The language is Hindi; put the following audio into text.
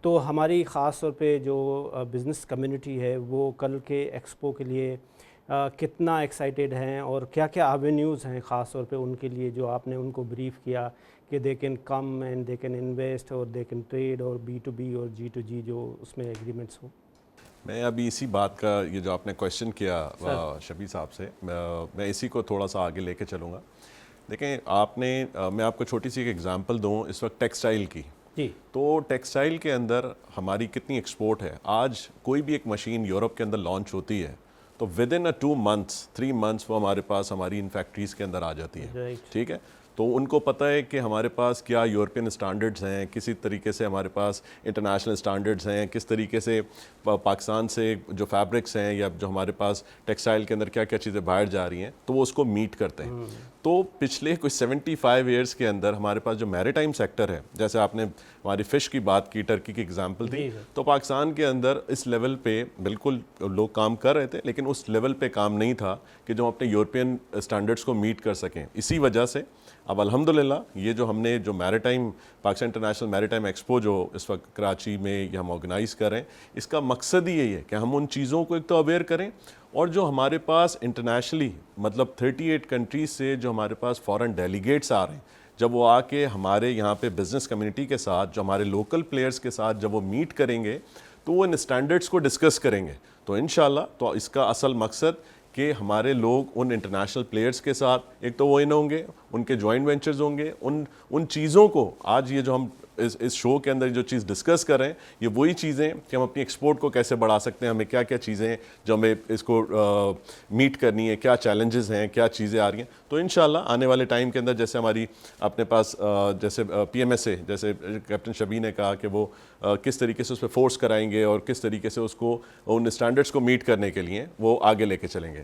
तो हमारी ख़ास तौर पे जो बिज़नेस कम्युनिटी है वो कल के एक्सपो के लिए कितना एक्साइटेड हैं और क्या-क्या एवेन्यूज़ हैं ख़ास तौर पे उनके लिए जो आपने उनको ब्रीफ़ किया कि they can come and they can invest और दे कैन ट्रेड और बी टू बी और जी टू जी जो उसमें एग्रीमेंट्स हो? मैं अभी इसी बात का, ये जो आपने क्वेश्चन किया सर। शबी साहब से, मैं इसी को थोड़ा सा आगे लेके चलूँगा। देखें आपने, मैं आपको छोटी सी एक एग्जांपल दूँ इस वक्त टेक्सटाइल की। जी। तो टेक्सटाइल के अंदर हमारी कितनी एक्सपोर्ट है। आज कोई भी एक मशीन यूरोप के अंदर लॉन्च होती है तो विद इन 2 मंथ्स 3 मंथ्स वो हमारे पास हमारी इन फैक्ट्रीज़ के अंदर आ जाती है। राइट। ठीक है। तो उनको पता है कि हमारे पास क्या यूरोपियन स्टैंडर्ड्स हैं, किसी तरीके से हमारे पास इंटरनेशनल स्टैंडर्ड्स हैं, किस तरीके से पाकिस्तान से जो फैब्रिक्स हैं या जो हमारे पास टेक्सटाइल के अंदर क्या क्या चीज़ें बाहर जा रही हैं, तो वो उसको मीट करते हैं। तो पिछले कुछ 75 ईयर्स के अंदर हमारे पास जो मैरीटाइम सेक्टर है, जैसे आपने हमारी फ़िश की बात की, टर्की की एग्जांपल थी, जी सर। तो पाकिस्तान के अंदर इस लेवल पे बिल्कुल लोग काम कर रहे थे, लेकिन उस लेवल पे काम नहीं था कि जो अपने यूरोपियन स्टैंडर्ड्स को मीट कर सकें। इसी वजह से अब अल्हम्दुलिल्लाह ये जो हमने जो maritime Pakistan international maritime expo जो इस वक्त कराची में ये हम ऑर्गेनाइज़ कर रहे हैं, इसका मकसद ही यही है कि हम उन चीज़ों को एक तो अवेयर करें, और जो हमारे पास इंटरनेशनली मतलब 38 कंट्रीज़ से जो हमारे पास फॉरेन डेलीगेट्स आ रहे हैं, जब वो आके हमारे यहाँ पे बिज़नेस कम्युनिटी के साथ, जो हमारे लोकल प्लेयर्स के साथ जब वो मीट करेंगे, तो वो इन स्टैंडर्ड्स को डिस्कस करेंगे। तो इंशाल्लाह तो इसका असल मकसद कि हमारे लोग उन इंटरनेशनल प्लेयर्स के साथ एक तो वो इन होंगे, उनके जॉइंट वेंचर्स होंगे, उन चीज़ों को आज ये जो हम इस शो के अंदर जो चीज़ डिस्कस कर रहे हैं, ये वही चीज़ें कि हम अपनी एक्सपोर्ट को कैसे बढ़ा सकते हैं, हमें क्या क्या चीज़ें जो हमें इसको मीट करनी है, क्या चैलेंजेस हैं, क्या चीज़ें आ रही हैं। तो इंशाल्लाह आने वाले टाइम के अंदर जैसे हमारी अपने पास जैसे PMSA, जैसे कैप्टन शबी ने कहा कि वो किस तरीके से उस पर फोर्स कराएंगे और किस तरीके से उसको उन स्टैंडर्ड्स को मीट करने के लिए वो आगे लेके चलेंगे।